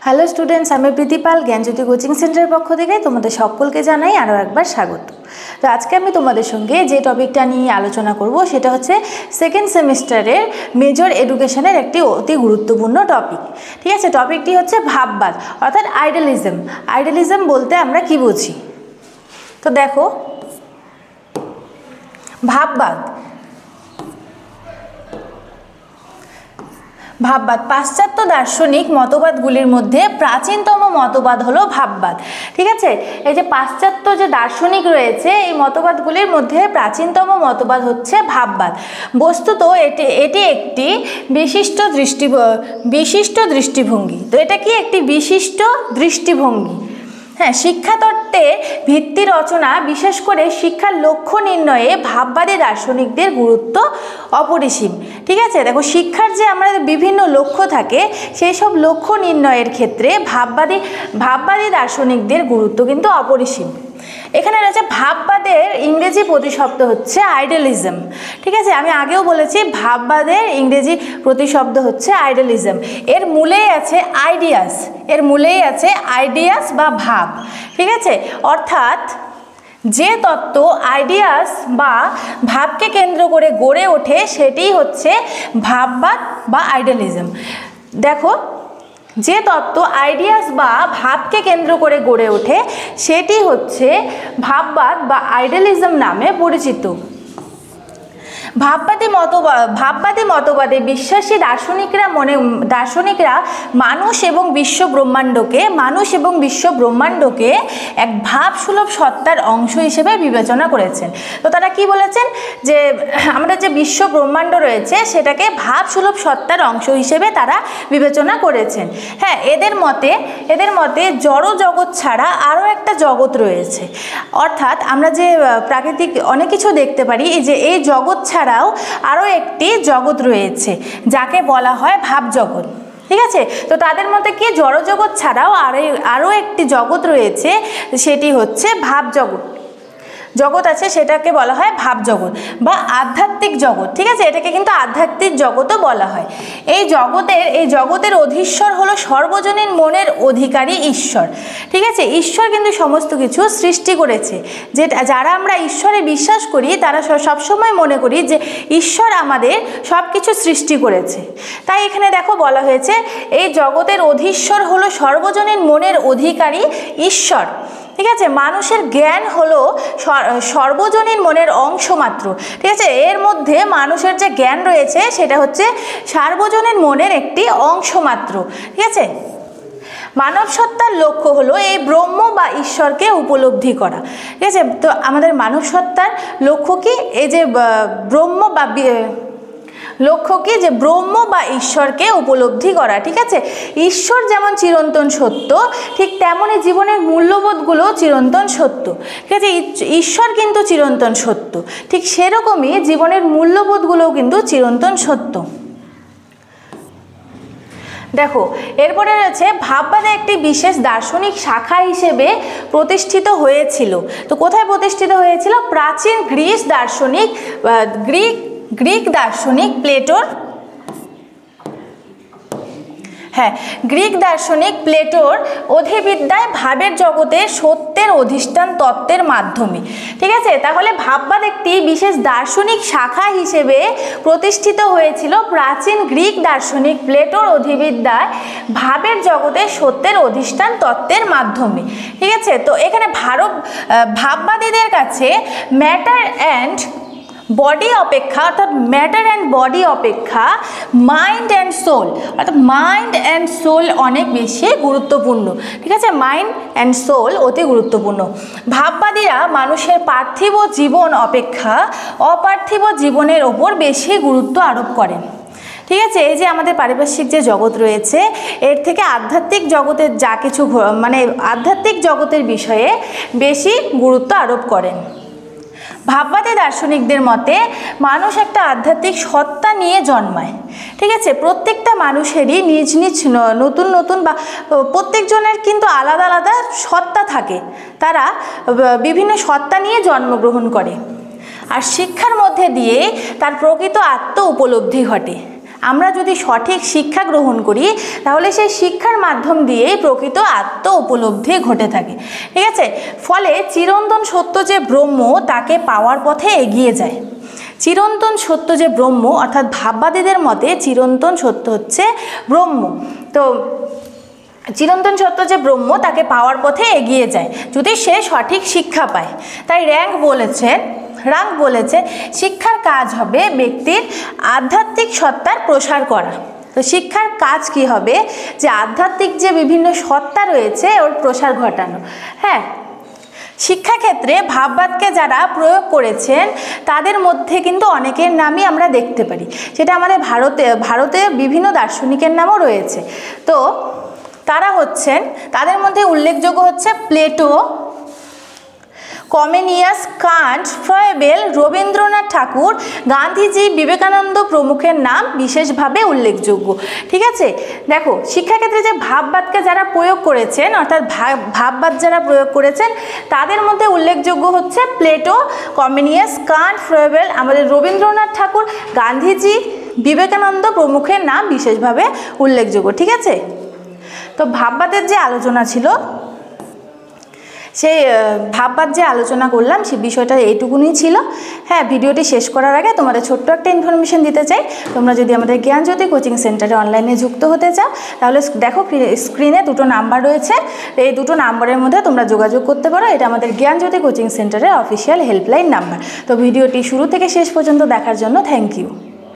Hello students, আমি প্রীতিপাল জ্ঞানজ্যোতি coaching সেন্টারের পক্ষ থেকে তোমাদের সকলকে জানাই আরও একবার স্বাগত। তো আজকে আমি তোমাদের সঙ্গে যে টপিকটা নিয়ে আলোচনা করব সেটা হচ্ছে সেকেন্ড সেমিস্টারের মেজর এডুকেশনের একটি অতি গুরুত্বপূর্ণ টপিক। ঠিক আছে, টপিকটি হচ্ছে ভাববাদ অর্থাৎ আইডিয়ালিজম। আইডিয়ালিজম বলতে আমরা কি বুঝি? তো দেখো, ভাববাদ পাশ্চাত্য দার্শনিক মতবাদগুলির মধ্যে প্রাচীনতম মতবাদ হলো ভাববাদ। ঠিক আছে, এই যে পাশ্চাত্য যে দার্শনিক রয়েছে এই মতবাদগুলির মধ্যে প্রাচীনতম মতবাদ হচ্ছে ভাববাদ। বস্তুত এটি একটি বিশিষ্ট দৃষ্টিভঙ্গি। তো এটা কি একটি বিশিষ্ট দৃষ্টিভঙ্গি? হ্যাঁ, শিক্ষাতত্ত্বে ভিত্তি রচনা, বিশেষ করে শিক্ষার লক্ষ্য নির্ণয়ে ভাববাদী দার্শনিকদের গুরুত্ব অপরিসীম। ঠিক আছে, দেখো, শিক্ষার যে আমাদের বিভিন্ন লক্ষ্য থাকে সেই সব লক্ষ্য নির্ণয়ের ক্ষেত্রে ভাববাদী দার্শনিকদের গুরুত্ব কিন্তু অপরিসীম। এখানে রয়েছে ভাববাদের ইংরেজি প্রতিশব্দ হচ্ছে আইডিয়ালিজম। ঠিক আছে, আমি আগেও বলেছি ভাববাদের ইংরেজি প্রতিশব্দ হচ্ছে আইডিয়ালিজম। এর মূলেই আছে আইডিয়াস বা ভাব। ঠিক আছে, অর্থাৎ যে তত্ত্ব আইডিয়াস বা ভাবকে কেন্দ্র করে গড়ে ওঠে সেটি হচ্ছে ভাববাদ বা আইডিয়ালিজম। দেখো, যে তত্ত্ব আইডিয়াস বা ভাবকে কেন্দ্র করে গড়ে ওঠে সেটি হচ্ছে ভাববাদ বা আইডিয়ালিজম নামে পরিচিত। ভাববাদী মতবাদে বিশ্বাসী দার্শনিকরা মানুষ এবং বিশ্ব ব্রহ্মাণ্ডকে এক ভাবসুলভ সত্তার অংশ হিসেবে বিবেচনা করেছেন। তো তারা কি বলেছেন? যে আমাদের যে বিশ্ব ব্রহ্মাণ্ড রয়েছে সেটাকে ভাবসুলভ সত্তার অংশ হিসেবে তারা বিবেচনা করেছেন। হ্যাঁ, এদের মতে জড় জগৎ ছাড়া আরও একটা জগৎ রয়েছে। অর্থাৎ আমরা যে প্রাকৃতিক অনেক কিছু দেখতে পারি, যে এই জগৎ ছাড়াও আরও একটি জগৎ রয়েছে যাকে বলা হয় ভাবজগৎ। ঠিক আছে, তো তাদের মতে কি জড়জগৎ ছাড়াও আরও একটি জগৎ রয়েছে, সেটি হচ্ছে ভাবজগৎ। জগৎ আছে, সেটাকে বলা হয় ভাবজগৎ বা আধ্যাত্মিক জগৎ। ঠিক আছে, এটাকে কিন্তু আধ্যাত্মিক জগৎও বলা হয়। এই জগতের অধীশ্বর হলো সর্বজনীন মনের অধিকারী ঈশ্বর। ঠিক আছে, ঈশ্বর কিন্তু সমস্ত কিছু সৃষ্টি করেছে। যারা আমরা ঈশ্বরে বিশ্বাস করি তারা সবসময় মনে করি যে ঈশ্বর আমাদের সব কিছু সৃষ্টি করেছে। তাই এখানে দেখো বলা হয়েছে এই জগতের অধীশ্বর হলো সর্বজনীন মনের অধিকারী ঈশ্বর। ঠিক আছে, মানুষের জ্ঞান হলো সর্বজনীন মনের অংশ মাত্র। ঠিক আছে, এর মধ্যে মানুষের যে জ্ঞান রয়েছে সেটা হচ্ছে সার্বজনীন মনের একটি অংশ মাত্র। ঠিক আছে, মানব সত্তার লক্ষ্য হলো এই ব্রহ্ম বা ঈশ্বরকে উপলব্ধি করা। ঠিক আছে, তো আমাদের মানব সত্তার লক্ষ্য কি? এই যে ব্রহ্ম বা ঈশ্বরকে উপলব্ধি করা। ঠিক আছে, ঈশ্বর যেমন চিরন্তন সত্য, ঠিক তেমনই জীবনের মূল্যবোধগুলো চিরন্তন সত্য। ঠিক আছে, ঈশ্বর কিন্তু চিরন্তন সত্য, ঠিক সেরকমই জীবনের মূল্যবোধগুলোও কিন্তু চিরন্তন সত্য। দেখো, এরপরে রয়েছে ভাববাদের একটি বিশেষ দার্শনিক শাখা হিসেবে প্রতিষ্ঠিত হয়েছিল। তো কোথায় প্রতিষ্ঠিত হয়েছিল? প্রাচীন গ্রিক দার্শনিক প্লেটোর অধিবিদ্যায় ভাবের জগতে সত্যের অধিষ্ঠান তত্ত্বের মাধ্যমে। ঠিক আছে, তাহলে ভাববাদ একটি বিশেষ দার্শনিক শাখা হিসেবে প্রতিষ্ঠিত হয়েছিল প্রাচীন গ্রিক দার্শনিক প্লেটোর অধিবিদ্যায় ভাবের জগতে সত্যের অধিষ্ঠান তত্ত্বের মাধ্যমে। ঠিক আছে, তো এখানে ভাববাদীদের কাছে ম্যাটার অ্যান্ড বডি অপেক্ষা মাইন্ড অ্যান্ড সোল অনেক বেশি গুরুত্বপূর্ণ। ঠিক আছে, মাইন্ড অ্যান্ড সোল অতি গুরুত্বপূর্ণ। ভাববাদীরা মানুষের পার্থিব জীবন অপেক্ষা অপার্থিব জীবনের ওপর বেশি গুরুত্ব আরোপ করেন। ঠিক আছে, এই যে আমাদের পারিপার্শ্বিক যে জগৎ রয়েছে এর থেকে আধ্যাত্মিক জগতের আধ্যাত্মিক জগতের বিষয়ে বেশি গুরুত্ব আরোপ করেন। ভাববাদী দার্শনিকদের মতে মানুষ একটা আধ্যাত্মিক সত্তা নিয়ে জন্মায়। ঠিক আছে, প্রত্যেকটা মানুষেরই নিজ নতুন বা প্রত্যেকজনের কিন্তু আলাদা আলাদা সত্তা থাকে। তারা বিভিন্ন সত্তা নিয়ে জন্মগ্রহণ করে আর শিক্ষার মধ্যে দিয়ে তার প্রকৃত আত্ম উপলব্ধি ঘটে। আমরা যদি সঠিক শিক্ষা গ্রহণ করি তাহলে সেই শিক্ষার মাধ্যম দিয়েই প্রকৃত আত্ম উপলব্ধি ঘটে থাকে। ঠিক আছে, ফলে চিরন্তন সত্য যে ব্রহ্ম তাকে পাওয়ার পথে এগিয়ে যায়। চিরন্তন সত্য যে ব্রহ্ম অর্থাৎ ভাববাদীদের মতে চিরন্তন সত্য হচ্ছে ব্রহ্ম। তো চিরন্তন সত্য যে ব্রহ্ম তাকে পাওয়ার পথে এগিয়ে যায় যদি সে সঠিক শিক্ষা পায়। তাই রাঙ্ক বলেছে শিক্ষার কাজ হবে ব্যক্তির আধ্যাত্মিক সত্তার প্রসার করা। তো শিক্ষার কাজ কি হবে, যে আধ্যাত্মিক যে বিভিন্ন সত্তা রয়েছে ওর প্রসার ঘটানো। হ্যাঁ, শিক্ষাক্ষেত্রে ভাববাদকে যারা প্রয়োগ করেছেন তাদের মধ্যে কিন্তু অনেকের নামই আমরা দেখতে পারি, সেটা আমাদের ভারতে বিভিন্ন দার্শনিকের নামও রয়েছে। তো তারা হচ্ছেন, তাদের মধ্যে উল্লেখযোগ্য হচ্ছে প্লেটো, কমেনিয়াস, কান্ট, ফ্রয়েবেল, রবীন্দ্রনাথ ঠাকুর, গান্ধীজি, বিবেকানন্দ প্রমুখের নাম বিশেষভাবে উল্লেখযোগ্য। ঠিক আছে, দেখো শিক্ষাক্ষেত্রে যে ভাববাদকে যারা প্রয়োগ করেছেন অর্থাৎ ভাববাদ যারা প্রয়োগ করেছেন তাদের মধ্যে উল্লেখযোগ্য হচ্ছে প্লেটো, কমেনিয়াস, কান্ট, ফ্রয়েবেল, আমাদের রবীন্দ্রনাথ ঠাকুর, গান্ধীজি, বিবেকানন্দ প্রমুখের নাম বিশেষভাবে উল্লেখযোগ্য। ঠিক আছে, তো ভাববাদের যে আলোচনা ছিল, সেই ভাববাদ যে আলোচনা করলাম সেই বিষয়টা এইটুকুনি ছিল। হ্যাঁ, ভিডিওটি শেষ করার আগে তোমাদের ছোট্ট একটা ইনফরমেশন দিতে চাই। তোমরা যদি আমাদের জ্ঞানজ্যোতি কোচিং সেন্টারে অনলাইনে যুক্ত হতে চাও তাহলে দেখো স্ক্রিনে দুটো নাম্বার রয়েছে, এই দুটো নাম্বারের মধ্যে তোমরা যোগাযোগ করতে পারো। এটা আমাদের জ্ঞানজ্যোতি কোচিং সেন্টারের অফিসিয়াল হেল্পলাইন নাম্বার। তো ভিডিওটি শুরু থেকে শেষ পর্যন্ত দেখার জন্য থ্যাংক ইউ।